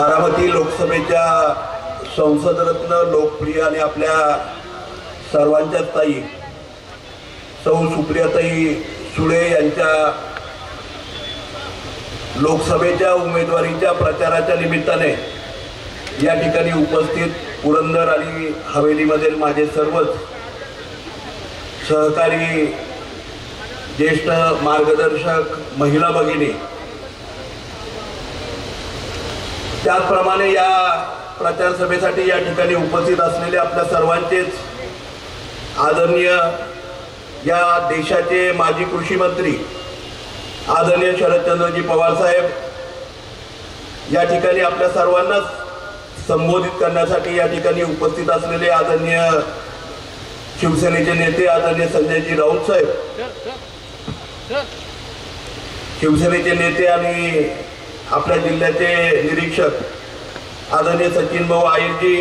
बारामती लोकसभेच्या संसदरत्न लोकप्रिय आणि आपल्या सर्वांच्या ताई सौ सुप्रियाताई सुळे यांच्या लोकसभेच्या उमेदवारीच्या प्रचाराच्या निमित्ताने या ठिकाणी उपस्थित पुरंदर आणि हवेलीमधील माझे सर्वच सहकारी ज्येष्ठ मार्गदर्शक महिला भगिनी, त्याचप्रमाणे या प्रचार सभेसाठी या ठिकाणी उपस्थित असलेले आपल्या सर्वांचेच आदरणीय या देशाचे माजी कृषी मंत्री आदरणीय शरदचंद्रजी पवार साहेब, या ठिकाणी आपल्या सर्वांना संबोधित करण्यासाठी या ठिकाणी उपस्थित असलेले आदरणीय शिवसेनेचे नेते आदरणीय संजयजी राऊत साहेब, शिवसेनेचे नेते आणि आपल्या जिल्ह्याचे निरीक्षक आदरणीय सचिन भाऊ आयरजी,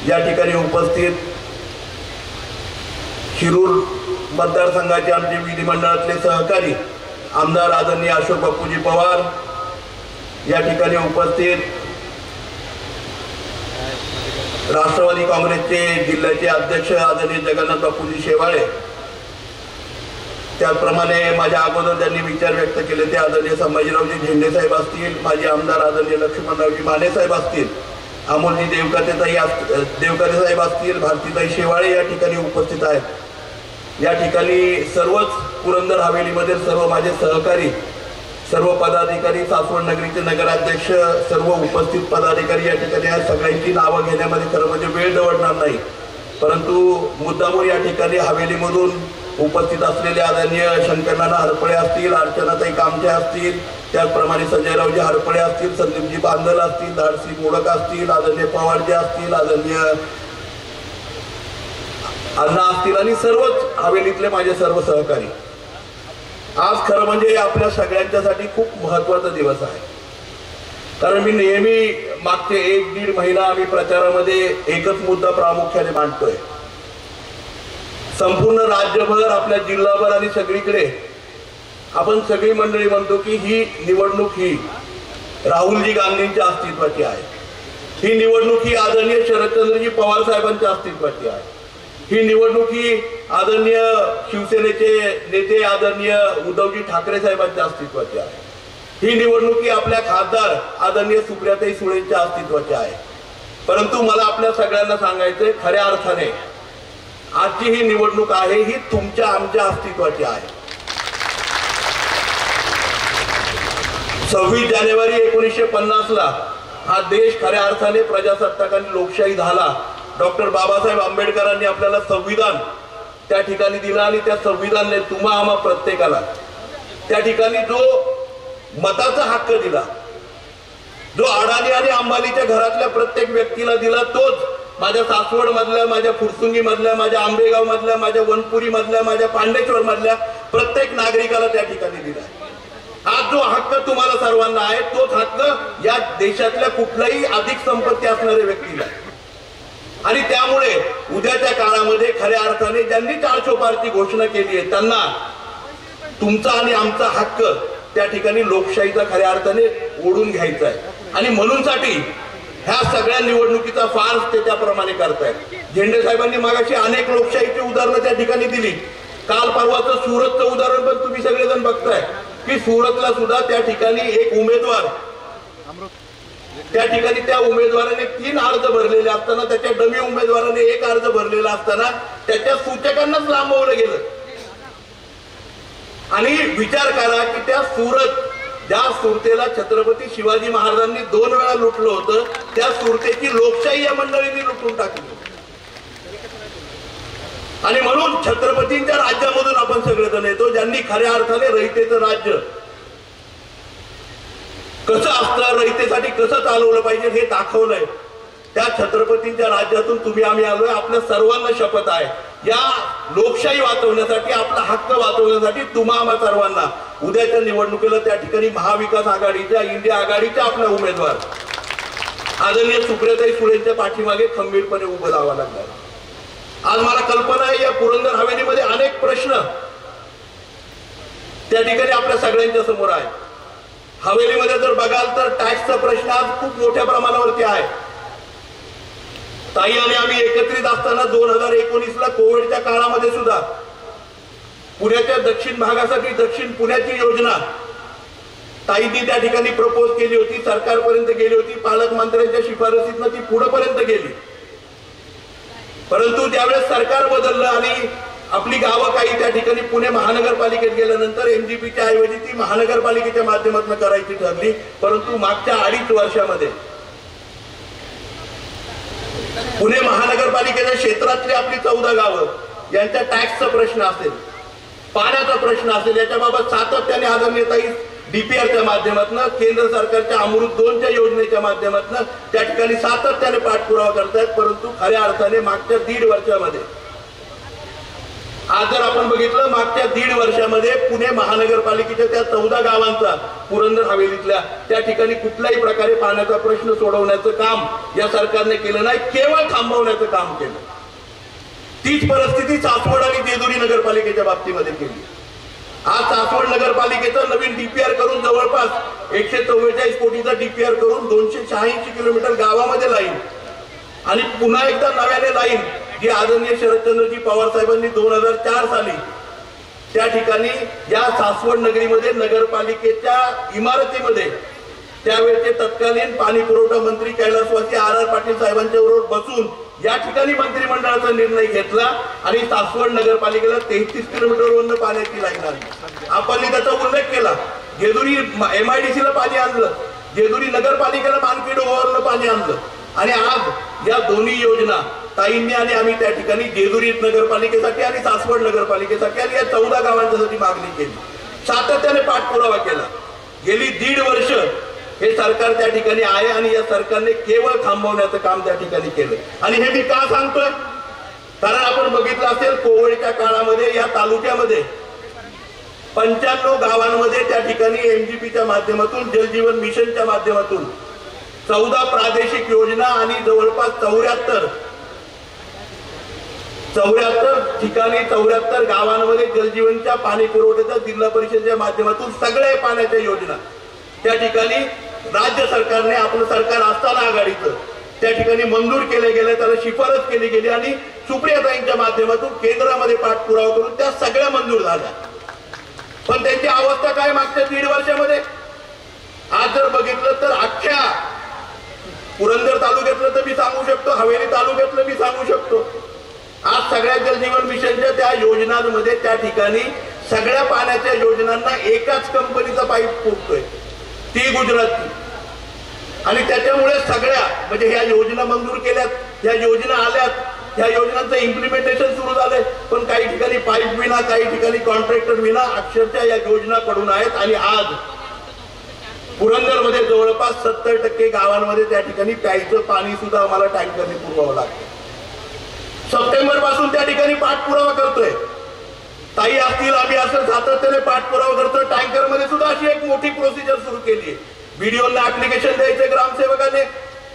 या ठिकाणी उपस्थित शिरूर मतदारसंघाचे आमचे विधिमंडळातले सहकारी आमदार आदरणीय अशोक बापूजी पवार, या ठिकाणी उपस्थित राष्ट्रवादी काँग्रेसचे जिल्ह्याचे अध्यक्ष आदरणीय जगन्नाथ बापूजी शेवाळे, त्याचप्रमाणे माझ्या अगोदर ज्यांनी विचार व्यक्त केले ते आदरणीय संभाजीरावजी झेंडे साहेब असतील, माजी आमदार आदरणीय लक्ष्मणरावजी माने साहेब असतील, अमोलजी देवकाते साहेब असतील, भारतीताई शेवाळे या ठिकाणी उपस्थित आहेत. या ठिकाणी सर्वच पुरंदर हवेलीमधील सर्व माझे सहकारी, सर्व पदाधिकारी, सासवड नगरीचे नगराध्यक्ष, सर्व उपस्थित पदाधिकारी या ठिकाणी आहेत. सगळ्यांची नावं घेण्यामध्ये खरं म्हणजे वेळ दवडणार नाही, परंतु मुद्दामून या ठिकाणी हवेलीमधून उपस्थित असलेले आदरणीय शंकरनाना हरपळे असतील, अर्चनाताई कामटे असतील, त्याचप्रमाणे संजयरावजी हरपळे असतील, संदीपजी बांदल असतील, धाडसी मोडक असतील, आदरणीय पवारजी असतील, आदरणीय अण्णा असतील आणि सर्वच हवेलीतले माझे सर्व सहकारी, आज खरं म्हणजे आपल्या सगळ्यांच्यासाठी खूप महत्त्वाचा दिवस आहे. कारण मी नेहमी मागचे 1-1.5 महिना आम्ही प्रचारामध्ये एकच मुद्दा प्रामुख्याने मांडतोय. संपूर्ण राज्यभर, आपल्या जिल्हाभर आणि सगळीकडे आपण सगळी मंडळी म्हणतो की ही निवडणूक ही राहुलजी गांधींच्या अस्तित्वाची आहे, ही निवडणूक ही आदरणीय शरदचंद्रजी पवार साहेबांच्या अस्तित्वाची आहे, ही निवडणूक ही आदरणीय शिवसेनेचे नेते आदरणीय उद्धवजी ठाकरे साहेबांच्या अस्तित्वाची आहे, ही निवडणूक ही आपल्या खासदार आदरणीय सुप्रियाताई सुळेंच्या अस्तित्वाची आहे. परंतु मला आपल्या सगळ्यांना सांगायचंय, खऱ्या अर्थाने आजची ही निवडणूक आहे ही तुमच्या आमच्या अस्तित्वाची आहे. 26 जानेवारी 1950ला हा देश खऱ्या अर्थाने प्रजासत्ताक आणि लोकशाही झाला. डॉक्टर बाबासाहेब आंबेडकरांनी आपल्याला संविधान त्या ठिकाणी दिला आणि त्या संविधानाने तुम्हा आम्हा प्रत्येकाला त्या ठिकाणी जो मताचा हक्क दिला, जो अडाणी आणि अंबानीच्या घरातल्या प्रत्येक व्यक्तीला दिला, तोच माझ्या सासवड मधल्या, माझ्या फुरसुंगी मधल्या, माझ्या आंबेगाव मधल्या, माझ्या वनपुरी मधल्या, माझ्या पांडेश्वर मधल्या प्रत्येक नागरिकाला त्या ठिकाणी दिला. आज जो हक्क तुम्हाला सर्वांना आहे तोच हक्क या देशातल्या कुठल्याही अधिक संपत्ती असणाऱ्या व्यक्तीला. आणि त्यामुळे उद्याच्या काळामध्ये खऱ्या अर्थाने ज्यांनी 404ची घोषणा केली आहे त्यांना तुमचा आणि आमचा हक्क त्या ठिकाणी लोकशाहीचा खऱ्या अर्थाने ओढून घ्यायचा आहे. आणि म्हणूनसाठी ह्या सगळ्या निवडणुकीचा फार्स ते त्याप्रमाणे करतायत. झेंडे साहेबांनी मागाशी अनेक लोकशाहीची उदाहरणं त्या ठिकाणी दिली. काल परवाचं सुरतचं उदाहरण पण तुम्ही सगळेजण बघताय की सुरतला सुद्धा त्या ठिकाणी एक उमेदवार, त्या ठिकाणी त्या उमेदवाराने 3 अर्ज भरलेले असताना, त्याच्या डमी उमेदवाराने 1 अर्ज भरलेला असताना त्याच्या सूचकांनाच लांबवलं गेलं. आणि विचार करा की त्या सुरत, ज्या सुरतेला छत्रपती शिवाजी महाराजांनी 2 वेळा लुटलं होतं, त्या सुरतेची लोकशाही या मंडळींनी लुटून टाकली. आणि म्हणून छत्रपतींच्या राज्यामधून आपण सगळेजण येतो, ज्यांनी खऱ्या अर्थाने रयतेचं राज्य कसं असतं, रयतेसाठी कसं चालवलं पाहिजे हे दाखवलंय. त्या छत्रपतींच्या राज्यातून तुम्ही आम्ही आलोय. आपल्या सर्वांना शपथ आहे या लोकशाही वाचवण्यासाठी, आपला हक्क वाचवण्यासाठी तुम्हा आम्हा सर्वांना उद्याच्या निवडणुकीला त्या ठिकाणी महाविकास आघाडीच्या, इंडिया आघाडीच्या आपल्या उमेदवार आदरणीय सुप्रियाताई सुळेंच्या पाठीमागे खंबीरपणे उभं राहावं लागणार. आज मला कल्पना आहे या पुरंदर हवेलीमध्ये अनेक प्रश्न त्या ठिकाणी आपल्या सगळ्यांच्या समोर आहे. हवेलीमध्ये जर बघाल तर टॅक्सचा प्रश्न आज खूप मोठ्या प्रमाणावरती आहे. ताई आणि आम्ही एकत्रित असताना 2019ला कोविडच्या काळामध्ये सुद्धा पुण्याच्या दक्षिण भागासाठी दक्षिण पुण्याची योजना ताईंनी त्या ठिकाणी प्रपोज केली होती, सरकारपर्यंत गेली होती, पालकमंत्र्यांच्या शिफारसीतनं ती पुढेपर्यंत गेली. परंतु त्यावेळेस सरकार बदललं आणि आपली गावं काही त्या ठिकाणी पुणे महानगरपालिकेत गेल्यानंतर एमजीपीच्या ऐवजी ती महानगरपालिकेच्या माध्यमातून करायची ठरली. परंतु मागच्या 2.5 वर्षामध्ये पुणे महानगरपालिकेच्या क्षेत्रातली आपली 14 गावं यांच्या टॅक्सचा प्रश्न असेल, पाण्याचा प्रश्न असेल, याच्याबाबत सातत्याने आदरणीय ताई डीपीआरच्या माध्यमातून, केंद्र सरकारच्या अमृत 2च्या योजनेच्या माध्यमातून त्या ठिकाणी सातत्याने पाठपुरावा करतायत. परंतु खऱ्या अर्थाने मागच्या 1.5 वर्षामध्ये, आज जर आपण बघितलं मागच्या 1.5 वर्षामध्ये पुणे महानगरपालिकेच्या त्या 14 गावांचा पुरंदर हवेलीतल्या त्या ठिकाणी कुठल्याही प्रकारे पाण्याचा प्रश्न सोडवण्याचं काम या सरकारने केलं नाही, केवळ थांबवण्याचं काम केलं. तीच परिस्थिती सासवड आणि जेजुरी नगरपालिकेच्या बाबतीमध्ये केली. आज सासवड नगरपालिकेचा नवीन डीपीआर करून जवळपास 144 कोटीचा डीपीआर करून 286 किलोमीटर गावामध्ये लाईन आणि पुन्हा एकदा नव्याने लाईन जी आदरणीय शरदचंद्रजी पवार साहेबांनी 2004 साली त्या ठिकाणी या सासवड नगरीमध्ये नगरपालिकेच्या इमारतीमध्ये त्यावेळेचे तत्कालीन पाणी पुरवठा मंत्री कैलासवासी आर पाटील साहेबांच्या बरोबर बसून या ठिकाणी मंत्रिमंडळाचा निर्णय घेतला आणि सासवड नगरपालिकेला 33 किलोमीटरवरून पाण्याची लाईन आली. आपण त्याचा उल्लेख केला. जेजुरी MIDC ला पाणी आणलं, जेजुरी नगरपालिकेला मानखेडवरनं पाणी आणलं आणि आज या दोन्ही योजना ताईंनी आणि आम्ही त्या ठिकाणी जेजुरी नगरपालिकेसाठी आणि सासवड नगरपालिकेसाठी आणि या 14 गावांसाठी मागणी केली, सातत्याने पाठपुरावा केला. गेली 1.5 वर्ष हे सरकार त्या ठिकाणी आहे आणि या सरकारने केवळ थांबवण्याचं काम त्या ठिकाणी केलं. आणि हे मी का सांगतोय, कारण आपण बघितलं असेल कोविडच्या काळामध्ये या तालुक्यामध्ये 95 गावांमध्ये त्या ठिकाणी एमजीपीच्या माध्यमातून, जलजीवन मिशनच्या माध्यमातून 14 प्रादेशिक योजना आणि जवळपास 74 ठिकाणी 74 गावांमध्ये जलजीवनच्या पाणी पुरवठ्याच्या जिल्हा परिषदेच्या माध्यमातून सगळ्या पाण्याच्या योजना त्या ठिकाणी राज्य सरकारने, आपलं सरकार असताना आघाडीचं, त्या ठिकाणी मंजूर केले गेले, त्याला शिफारस केली गेली आणि सुप्रियाताईंच्या माध्यमातून केंद्रामध्ये पाठपुरावा करून त्या सगळ्या मंजूर झाल्या. पण त्यांची अवस्था काय मागच्या 1.5 वर्षामध्ये? आज जर बघितलं तर अख्ख्या पुरंदर तालुक्यातलं तर मी सांगू शकतो, हवेली तालुक्यातलं मी सांगू शकतो, आज सगळ्या जलजीवन मिशनच्या त्या योजनांमध्ये त्या ठिकाणी सगळ्या पाण्याच्या योजनांना एकाच कंपनीचा पाईप फुटतोय, ती गुजरातची. आणि त्याच्यामुळे सगळ्या म्हणजे ह्या योजना मंजूर केल्यात, ह्या योजना आल्यात, ह्या योजनांचं इम्प्लिमेंटेशन सुरू झालंय, पण काही ठिकाणी पाईप विना, काही ठिकाणी कॉन्ट्रॅक्टर विना अक्षरशः या योजना पडून आहेत. आणि आज पुरंदरमध्ये जवळपास 70% गावांमध्ये त्या ठिकाणी प्यायचं पाणी सुद्धा आम्हाला टँकरने पुरवावं लागतं. सप्टेंबर पासून त्या ठिकाणी पाठपुरावा करतोय, ताई असतील, आम्ही असं सातत्याने पाठपुरावा करतोय. टँकरमध्ये सुद्धा अशी एक मोठी प्रोसिजर सुरू केली आहे. बीडीओला ऍप्लिकेशन द्यायचे ग्रामसेवकाने,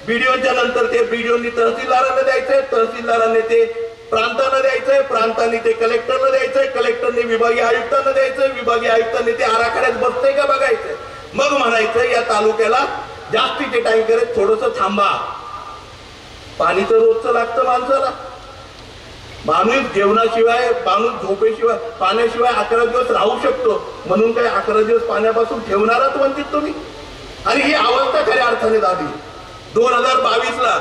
बीडीओच्या नंतर ते बीडीओनी तहसीलदारांना द्यायचंय, तहसीलदारांनी ते प्रांतांना द्यायचंय, प्रांतांनी ते कलेक्टरला द्यायचंय, कलेक्टरने विभागीय आयुक्तांना द्यायचंय, विभागीय आयुक्तांनी ते आराखड्यात बसतंय का बघायचंय, मग म्हणायचं या तालुक्याला जास्तीचे टँकर आहेत, थोडंसं थांबा. पाणी तर रोजचं लागतं माणसाला. माणूस जेवणाशिवाय, माणूस झोपेशिवाय, पाण्याशिवाय 11 दिवस राहू शकतो, म्हणून काय 11 दिवस पाण्यापासून ठेवणारच वंचित तुम्ही? आणि ही अवस्था खऱ्या अर्थाने झाली. 2022ला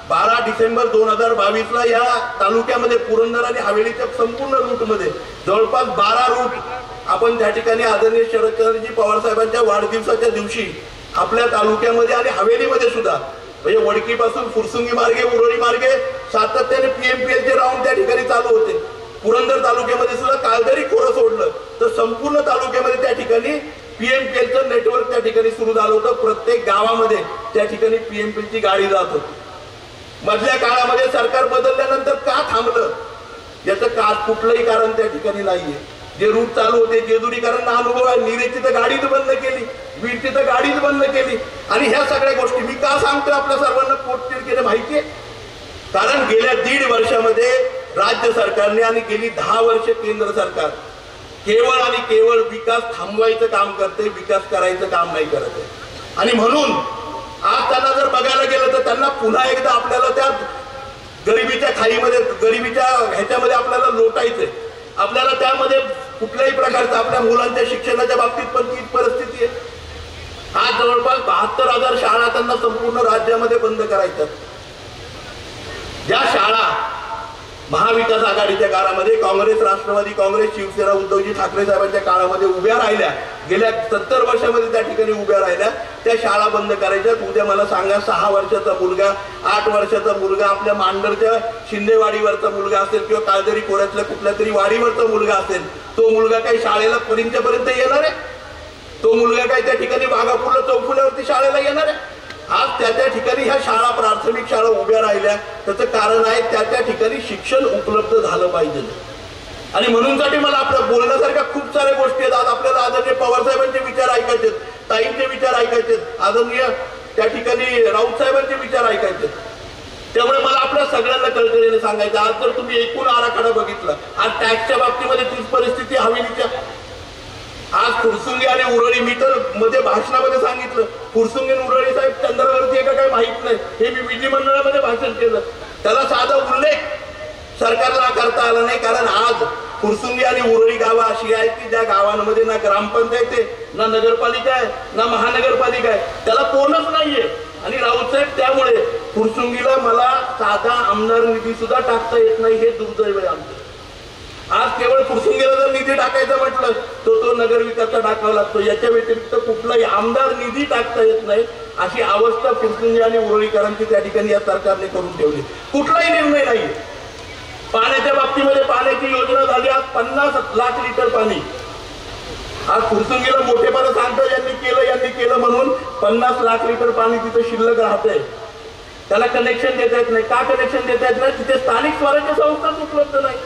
12 डिसेंबर 2022ला या तालुक्यामध्ये पुरंदर आणि हवेलीच्या संपूर्ण रूटमध्ये जवळपास 12 रूट आपण त्या ठिकाणी आदरणीय शरदचंद्रजी पवार साहेबांच्या वाढदिवसाच्या दिवशी आपल्या तालुक्यामध्ये आणि हवेलीमध्ये सुद्धा म्हणजे वडकीपासून फुरसुंगी मार्गे, उरोळी मार्गे सातत्याने PMPLचे राऊंड त्या ठिकाणी चालू होते. पुरंदर तालुक्यामध्ये सुद्धा कालदरी खोरं सोडलं तर संपूर्ण तालुक्यामध्ये त्या ठिकाणी PMPLचं नेटवर्क त्या ठिकाणी सुरू झालं होतं. प्रत्येक गावामध्ये त्या ठिकाणी PMPLची गाडी जात होती. मधल्या काळामध्ये सरकार बदलल्यानंतर का थांबलं याचं कुठलंही कारण त्या ठिकाणी नाहीये. जे रूट चालू होते, जेजुरीकरांना अनुभव आहे, निरेची तर गाडीच बंद केली, बीडची तर गाडीच बंद केली. आणि ह्या सगळ्या गोष्टी मी का सांगतोय आपल्या सर्वांना पोटतिडकीने माहितीये, कारण गेल्या 1.5 वर्षामध्ये राज्य सरकारने आणि गेली 10 वर्ष केंद्र सरकार केवळ आणि केवळ विकास थांबवायचं काम करते, विकास करायचं काम नाही करत आहे. आणि म्हणून आज त्यांना जर बघायला गेलं तर त्यांना पुन्हा एकदा आपल्याला त्या गरिबीच्या खाईमध्ये, गरिबीच्या ह्याच्यामध्ये आपल्याला लोटायचंय. आपल्याला त्यामध्ये कुठल्याही प्रकारचं आपल्या मुलांच्या शिक्षणाच्या बाबतीत पण तीच परिस्थिती आहे. आज जवळपास 72,000 शाळा त्यांना संपूर्ण राज्यामध्ये बंद करायच्यात. ज्या शाळा महाविकास आघाडीच्या काळामध्ये काँग्रेस, राष्ट्रवादी काँग्रेस, शिवसेना, उद्धवजी ठाकरे साहेबांच्या काळामध्ये उभ्या राहिल्या, गेल्या 70 वर्षामध्ये त्या ठिकाणी उभ्या राहिल्या, त्या शाळा बंद करायच्यात. उद्या मला सांगा 6 वर्षाचा मुलगा, 8 वर्षाचा मुलगा, आपल्या मांडरच्या शिंदेवाडीवरचा मुलगा असेल किंवा काळदरी खोऱ्यातल्या कुठल्या तरी वाडीवरचा मुलगा असेल, तो मुलगा काही शाळेला पर्यंत येणार आहे? तो मुलगा काही त्या ठिकाणी वाघापूरला चौफुल्यावरती शाळेला येणार आहे? आज त्या ठिकाणी ह्या शाळा, प्राथमिक शाळा उभ्या राहिल्या, त्याचं कारण आहे त्या ठिकाणी शिक्षण उपलब्ध झालं पाहिजे. आणि म्हणूनसाठी मला आपल्या बोलण्यासारख्या खूप साऱ्या गोष्टी आहेत. आज आपल्याला आदरणीय पवार साहेबांचे विचार ऐकायचे, ताईंचे विचार ऐकायचे, आदरणीय त्या ठिकाणी राऊत साहेबांचे विचार ऐकायचे. त्यामुळे मला आपल्या सगळ्यांना कळकळीने सांगायचं, आज जर तुम्ही एकूण आराखडा बघितला, आज टॅक्सच्या बाबतीमध्ये तीच परिस्थिती हवेलीच्या. आज फुरसुंगी आणि उरळी, मी तर मध्ये भाषणामध्ये सांगितलं, फुरसुंगी आणि उरळी साहेब चंद्रावरती आहे का काही माहित नाही, हे मी विधिमंडळामध्ये भाषण केलं. त्याला साधा उल्लेख सरकारला करता आला नाही, कारण आज फुरसुंगी आणि उरळी गावं अशी आहेत की ज्या गावांमध्ये ना ग्रामपंचायत आहे, ना नगरपालिका आहे, ना महानगरपालिका आहे, त्याला कोणच नाहीये. आणि राऊत साहेब, त्यामुळे फुरसुंगीला मला साधा आमदार निधी सुद्धा टाकता येत नाही, हे दुर्दैव आहे आमचं. आज केवळ फुरसुंगीला जर निधी टाकायचं म्हटलं तर तो नगरविकासचा टाकावा लागतो, याच्या व्यतिरिक्त कुठलाही आमदार निधी टाकता येत नाही. अशी अवस्था फुरसुंगी आणि उरळीकरांची त्या ठिकाणी या सरकारने करून ठेवली. कुठलाही निर्णय नाही. पाण्याच्या बाबतीमध्ये पाण्याची योजना झाली, आज 50 लाख लिटर पाणी. आज फुरसुंगीला मोठेपणा सांगतो यांनी केलं म्हणून 50 लाख लिटर पाणी तिथे शिल्लक राहतंय. त्याला कनेक्शन देता येत नाही. का कनेक्शन देता येत नाही? तिथे स्थानिक स्वराज्य संस्थाच उपलब्ध नाही.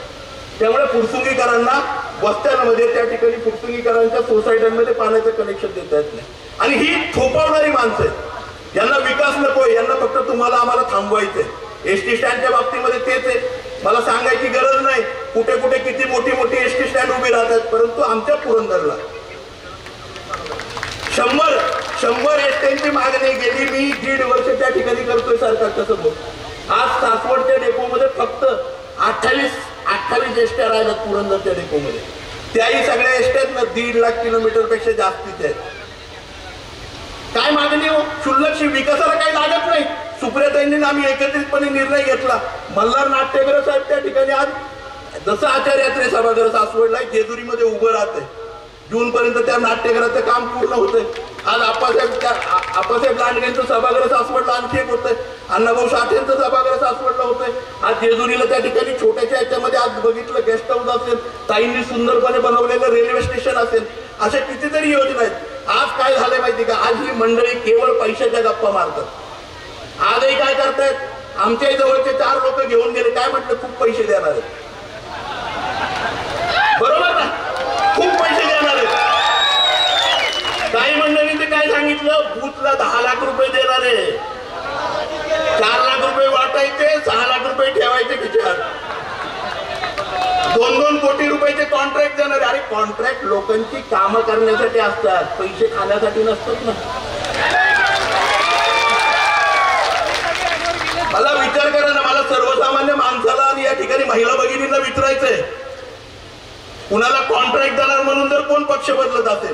त्यामुळे फुरसुंगीकरांना वस्त्यांमध्ये, त्या ठिकाणी फुरसुंगीकरांच्या सोसायट्यांमध्ये पाण्याचं कनेक्शन देता येत नाही. आणि ही थोपवणारी माणसं आहेत. यांना विकास नकोय, यांना फक्त तुम्हाला आम्हाला थांबवायचंय. एसटी स्टँडच्या बाबतीमध्ये तेच आहे. मला सांगायची गरज नाही कुठे कुठे किती मोठी मोठी एसटी स्टँड उभी राहतात, परंतु आमच्या पुरंदरला 100 एसट्यांची मागणी गेली. मी 1.5 वर्ष त्या ठिकाणी करतोय सरकारच्या समोर. आज सासवडच्या डेपोमध्ये फक्त 28 एसट्या राहिल्यात पुरंदरच्या डेपोमध्ये. त्याही सगळ्या एसट्यात ना 1.5 लाख किलोमीटर पेक्षा जास्तीच आहेत. काय मागणी हो? क्षुल्लकशी विकासाला काही लागत नाही. सुप्रियाताईंनी आम्ही एकत्रितपणे निर्णय घेतला. मल्हार नाट्यगृह साहेब त्या ठिकाणी आज जसं आचार्यात्रे सभागृह सासवडला जेजुरीमध्ये उभं राहतंय, जून पर्यंत त्या नाट्यगृहाचं काम पूर्ण होतंय. आज आप्पासाहेब लांडगेंचं सभागृह सासवडला आणखी एक होतंय. अण्णाभाऊ साठेंचं सभागृह सासवडला होतंय. आज जेजुरीला त्या ठिकाणी छोट्याशा याच्यामध्ये आज बघितलं गेस्ट हाऊस असेल, ताईंनी सुंदरपणे बनवलेलं रेल्वे स्टेशन असेल, अशा कितीतरी योजना आहेत. आज काय झालंय माहिती का? आज ही मंडळी केवळ पैशाच्या गप्पा मारतात. आजही काय करतायत? आमच्या जवळचे 4 लोक घेऊन गेले, काय म्हटलं? खूप पैसे देणार आहेत. बरोबर ना? खूप पैसे देणार आहेत. काही मंडळींनी काय सांगितलं? बूथला 10 लाख रुपये देणार आहे, 4 लाख रुपये वाटायचे, 6 लाख रुपये ठेवायचे खिशात, 2-2 कोटी रुपयाचे कॉन्ट्रॅक्ट देणार. अरे कॉन्ट्रॅक्ट लोकांची कामं करण्यासाठी असतात, पैसे खाण्यासाठी नसतात ना. मला विचार करा ना, मला सर्वसामान्य माणसाला आणि या ठिकाणी महिला भगिनींना विचारायचंय, कुणाला कॉन्ट्रॅक्ट देणार म्हणून जर कोण पक्ष बदलत असेल,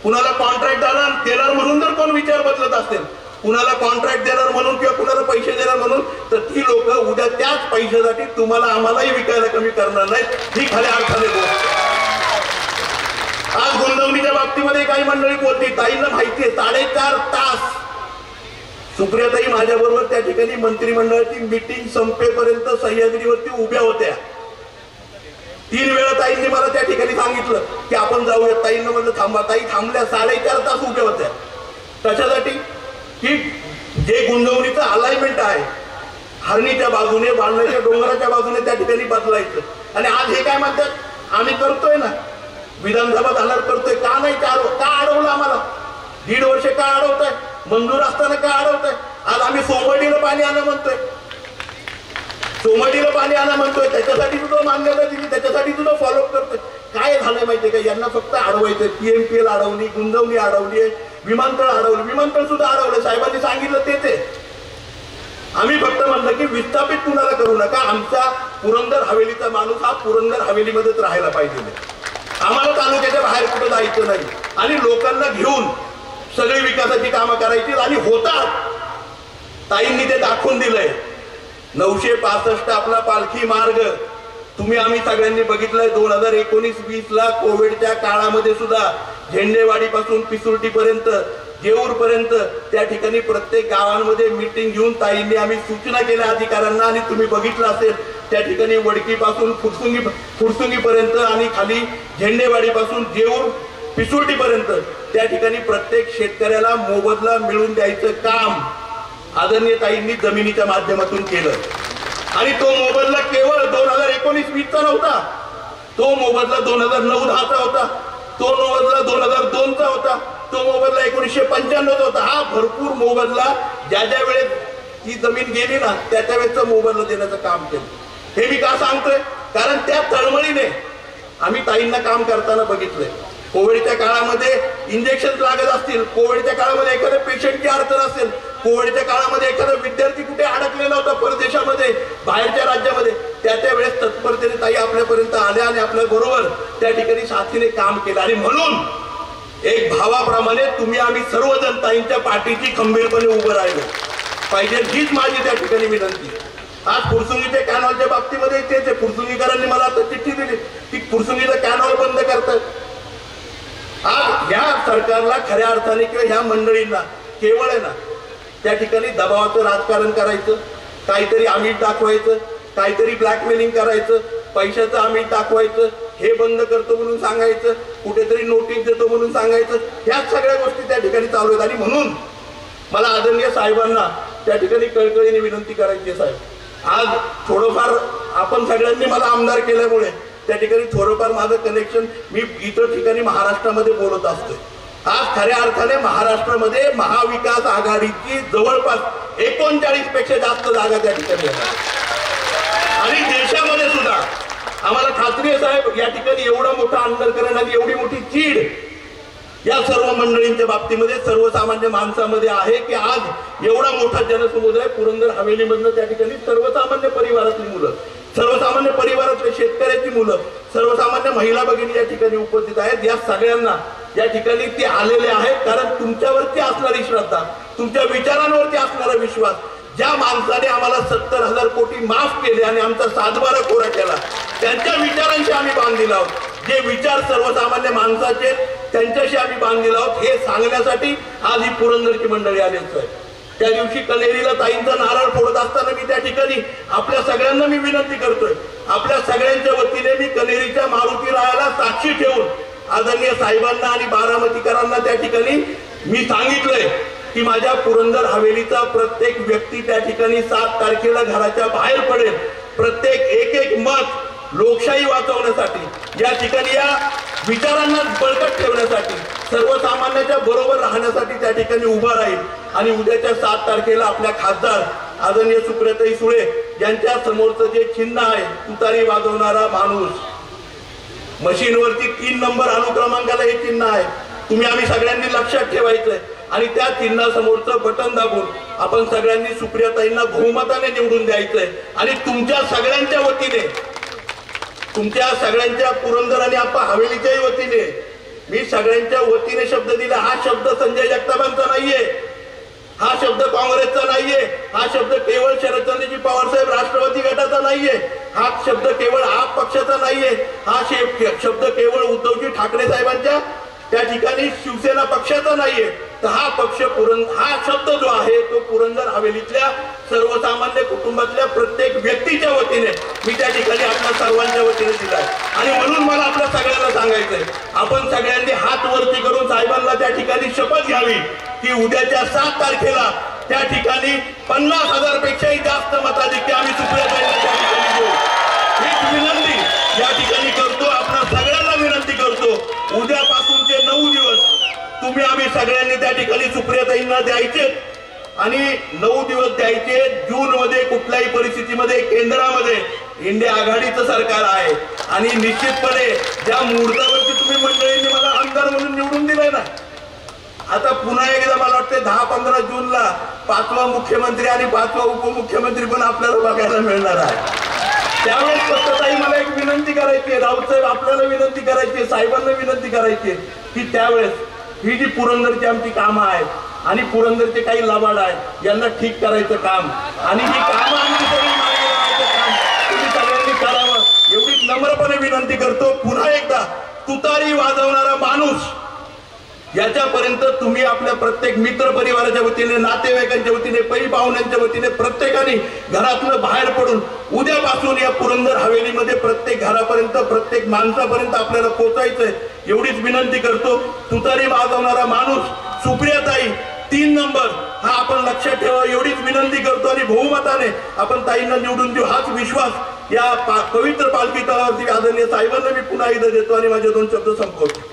कुणाला कॉन्ट्रॅक्ट देणार म्हणून जर कोण विचार बदलत असेल, कुणाला कॉन्ट्रॅक्ट देणार म्हणून किंवा कुणाला पैसे देणार म्हणून, तर ती लोक उद्या त्याच पैशासाठी तुम्हाला आम्हालाही विकायला कमी करणार नाहीत. ही खऱ्या अर्थाने गोष्ट. आज गुंतवणुकीच्या बाबतीमध्ये काही मंडळी बोलती, ताईंना माहितीये 4.5 तास सुप्रियाताई माझ्याबरोबर त्या ठिकाणी मंत्रिमंडळाची मीटिंग संपेपर्यंत सह्याद्रीवरती उभ्या होत्या. 3 वेळा ताईंनी मला त्या ठिकाणी सांगितलं की आपण जाऊया. ताईंना म्हणलं थांबा. ताई थांबल्या. 4.5 तास उभ्या होत्या. कशासाठी? की जे गुंजवणीचं अलाइनमेंट आहे हरणीच्या बाजूने, बांधण्याच्या डोंगराच्या बाजूने त्या ठिकाणी बदलायचं. आणि आज हे काय म्हणतात? आम्ही करतोय ना, विधानसभा झाल्यावर करतोय. का नाही? का अडवलं आम्हाला? 1.5 वर्ष का अडवताय? मंजूर असताना का अडवताय? आज आम्ही सोमवारीला पाणी आणा म्हणतोय, सोमवारीला पाणी आणा म्हणतोय, त्याच्यासाठी सुद्धा मान्यता दिली, त्याच्यासाठी सुद्धा फॉलोअप करतोय. काय झालंय माहितीये का, यांना फक्त अडवायचंय. PMPL अडवली, गुंजवणी अडवली, विमानतळ अडवली, विमानतळ सुद्धा अडवलं. साहेबांनी सांगितलं तेच आहे. आम्ही फक्त म्हणलं की विस्थापित कुणाला करू नका. आमचा पुरंदर हवेलीचा माणूस हा पुरंदर हवेलीमध्येच राहायला पाहिजे. आम्हाला तालुक्याच्या बाहेर कुठं जायचं नाही आणि लोकांना घेऊन सगळी विकासाची कामं करायची आणि होतात. ताईंनी ते दाखवून दिलंय. 965 आपला पालखी मार्ग तुम्ही आम्ही सगळ्यांनी बघितलंय. 2019-20 ला कोविडच्या काळामध्ये सुद्धा झेंडेवाडी पासून पिसुर्टी पर्यंत, जेऊर पर्यंत त्या ठिकाणी प्रत्येक गावांमध्ये मीटिंग घेऊन ताईंनी आम्ही सूचना केल्या अधिकाऱ्यांना. आणि तुम्ही बघितलं असेल त्या ठिकाणी वडकी पासून फुरसुंगी पर्यंत आणि खाली झेंडेवाडी पासून जेऊर पिसुर्टी पर्यंत त्या ठिकाणी प्रत्येक शेतकऱ्याला मोबदला मिळवून द्यायचं काम आदरणीय ताईंनी जमिनीच्या माध्यमातून केलं. आणि तो मोबदला केवळ 2019-20 नव्हता, तो मोबदला 2009-10 होता, तो मोबदला 2002 होता, तो मोबदला 1995 होता. हा भरपूर मोबदला ज्या ज्या वेळेस ही जमीन गेली ना त्या वेळेचा मोबदला देण्याचं काम केलं. हे मी का सांगतोय, कारण त्या तळमळीने आम्ही ताईंना काम करताना बघितलंय. कोविडच्या काळामध्ये इंजेक्शन लागत असतील, कोविडच्या काळामध्ये एखाद्या पेशंटची अडचण असेल, कोविडच्या काळामध्ये एखादा विद्यार्थी कुठे अडकलेला होता परदेशामध्ये, बाहेरच्या राज्यामध्ये, त्या वेळेस तत्परतेने ताई आपल्यापर्यंत आल्या आणि आपल्या बरोबर त्या ठिकाणी साथीने काम केलं. आणि म्हणून एक भावाप्रमाणे तुम्ही आम्ही सर्वजण ताईंच्या पाठीची खंबीरपणे उभं राहिलो पाहिजे, हीच माझी त्या ठिकाणी विनंती. आज फुरसुंगीच्या कॅनॉलच्या बाबतीमध्ये तेच आहे. फुरसुंगीकरांनी मला आता चिठ्ठी दिली की फुरसुंगीचा कॅनॉल बंद करतात. आज ह्या सरकारला खऱ्या अर्थाने किंवा ह्या मंडळींना केवळ आहे ना त्या ठिकाणी दबावाचं राजकारण करायचं, काहीतरी आमिष दाखवायचं, काहीतरी ब्लॅकमेलिंग करायचं, पैशाचं आमिष दाखवायचं, हे बंद करतो म्हणून सांगायचं, कुठेतरी नोटीस देतो म्हणून सांगायचं, ह्याच सगळ्या गोष्टी त्या ठिकाणी चालू आहेत. आणि म्हणून मला आदरणीय साहेबांना त्या ठिकाणी कळकळीने विनंती करायची. साहेब, आज थोडंफार आपण सगळ्यांनी मला आमदार केल्यामुळे त्या ठिकाणी थोडंफार माझं कनेक्शन, मी इतर ठिकाणी महाराष्ट्रामध्ये बोलत असतोय. आज खऱ्या अर्थाने महाराष्ट्रामध्ये महाविकास आघाडीची जवळपास 39 पेक्षा जास्त जागा त्या ठिकाणी आहेत. आणि देशामध्ये सुद्धा आम्हाला खात्री आहे साहेब, या ठिकाणी एवढा मोठा आंदोलन आणि एवढी मोठी चीड या सर्व मंडळींच्या बाबतीमध्ये, सर्वसामान्य माणसामध्ये आहे की आज एवढा मोठा जनसमुदाय पुरंदर हवेलीमधनं त्या ठिकाणी सर्वसामान्य परिवारातली मुलं, सर्वसामान्य परिवारातले शेतकऱ्याची मुलं, सर्वसामान्य महिला भगिनी या ठिकाणी उपस्थित आहेत. या सगळ्यांना या ठिकाणी ते आलेले आहेत कारण तुमच्यावरती असणारी श्रद्धा, तुमच्या विचारांवरती असणारा विश्वास, ज्या माणसाने आम्हाला 70,000 कोटी माफ केले आणि आमचा 7-12 कोरा केला, त्यांच्या विचारांशी आम्ही बांधलेलो आहोत. जे विचार सर्वसामान्य माणसाचे त्यांच्याशी आम्ही बांधलेलो आहोत हे सांगण्यासाठी आज ही पुरंदरची मंडळी आलेच आहे. त्या दिवशी कनेरीला ताईंचा नारळ फोडत असताना मी त्या ठिकाणी आपल्या सगळ्यांना मी विनंती करतोय, आपल्या सगळ्यांच्या वतीने मी कनेरीच्या मारुती रायाला साक्षी ठेवून आदरणीय साहेबांना आणि बारामतीकरांना त्या ठिकाणी मी सांगितलंय की माझ्या पुरंदर हवेलीचा प्रत्येक व्यक्ती त्या ठिकाणी 7 तारखेला घराच्या बाहेर पडेल. प्रत्येक एक मत लोकशाही वाचवण्यासाठी, या ठिकाणी या विचारांना बळकट ठेवण्यासाठी, सर्वसामान्यांच्या बरोबर राहण्यासाठी त्या ठिकाणी उभा राहील. आणि उद्याच्या 7 तारखेला आपल्या खासदार आदरणीय सुप्रियाताई सुळे यांच्या समोरचं जे चिन्ह आहे, तुतारी वाजवणारा माणूस, मशीनवरती 3 नंबर अनुक्रमांकाला हे चिन्ह आहे, तुम्ही आम्ही सगळ्यांनी लक्षात ठेवायचंय. आणि त्या चिन्हासमोरचं बटन दाबून आपण सगळ्यांनी सुप्रियाताईंना बहुमताने निवडून द्यायचंय. आणि तुमच्या सगळ्यांच्या वतीने, तुमच्या सगळ्यांच्या पुरंदर आणि आपा हवेलीच्याही वतीने मी सगळ्यांच्या वतीने शब्द दिला. हा शब्द संजय जगतापांचा नाहीये, हा शब्द काँग्रेसचा नाहीये, हा शब्द केवळ शरदचंद्रजी पवार साहेब राष्ट्रवादी गटाचा नाहीये, हा शब्द केवळ आप पक्षाचा नाहीये, हा शब्द केवळ उद्धवजी ठाकरे साहेबांच्या त्या ठिकाणी शिवसेना पक्षाचा नाहीये. तर हा शब्द जो आहे तो पुरंदर हवेलीतल्या सर्वसामान्य कुटुंबातल्या प्रत्येक व्यक्तीच्या वतीने मी त्या ठिकाणी आपल्या सर्वांच्या वतीने दिलाय. आणि म्हणून मला आपल्या सगळ्यांना सांगायचंय, आपण सगळ्यांनी हात वरती करून साहेबांना त्या ठिकाणी शपथ घ्यावी की उद्याच्या 7 तारखेला त्या ठिकाणी 50,000 पेक्षाही जास्त मताधिक्य आम्ही सुप्रियाताईंना त्या ठिकाणी देऊ. हीच विनंती या ठिकाणी करतो, आपल्या सगळ्यांना विनंती करतो. उद्यापासूनचे 9 दिवस तुम्ही आम्ही सगळ्यांनी त्या ठिकाणी सुप्रियाताईंना द्यायचे आणि 9 दिवस द्यायचे. जून मध्ये कुठल्याही परिस्थितीमध्ये केंद्रामध्ये इंडिया आघाडीचं सरकार आहे आणि निश्चितपणे ज्या मुहूर्तावरती तुम्ही मंडळींनी मला आमदार म्हणून निवडून दिलंय ना, आता पुन्हा एकदा मला वाटतं 10-15 जूनला 5वा मुख्यमंत्री आणि 5वा उपमुख्यमंत्री पण आपल्याला बघायला मिळणार आहे. त्यावेळेस स्वतःही मला एक विनंती करायची आहे, राऊतसाहेब आपल्याला विनंती करायची आहे, साहेबांना विनंती करायची आहे की त्यावेळेस ही जी पुरंदरची आमची कामं आहेत आणि पुरंदरचे काही लबाड आहेत यांना ठीक करायचं काम आणि ही कामं आमची सगळी मार्गी लावायचं काम तुम्ही सगळ्यांनी करावं एवढी नम्रपणे विनंती करतो. पुन्हा एकदा तुतारी वाजवणारा माणूस याच्यापर्यंत तुम्ही आपल्या प्रत्येक मित्र परिवाराच्या वतीने, नातेवाईकांच्या वतीने, पै पाहुण्यांच्या वतीने प्रत्येकाने घरातून बाहेर पडून उद्यापासून या पुरंदर हवेलीमध्ये प्रत्येक घरापर्यंत, प्रत्येक माणसापर्यंत आपल्याला पोहोचायचंय एवढीच विनंती करतो. तुतारी वाजवणारा माणूस सुप्रियाताई 3 नंबर हा आपण लक्षात ठेवा एवढीच विनंती करतो आणि बहुमताने आपण ताईंना निवडून देऊ हाच विश्वास या पवित्र पालखी तळावरती आदरणीय साहेबांना मी पुन्हा एकदा देतो आणि माझे 2 शब्द संपवतो.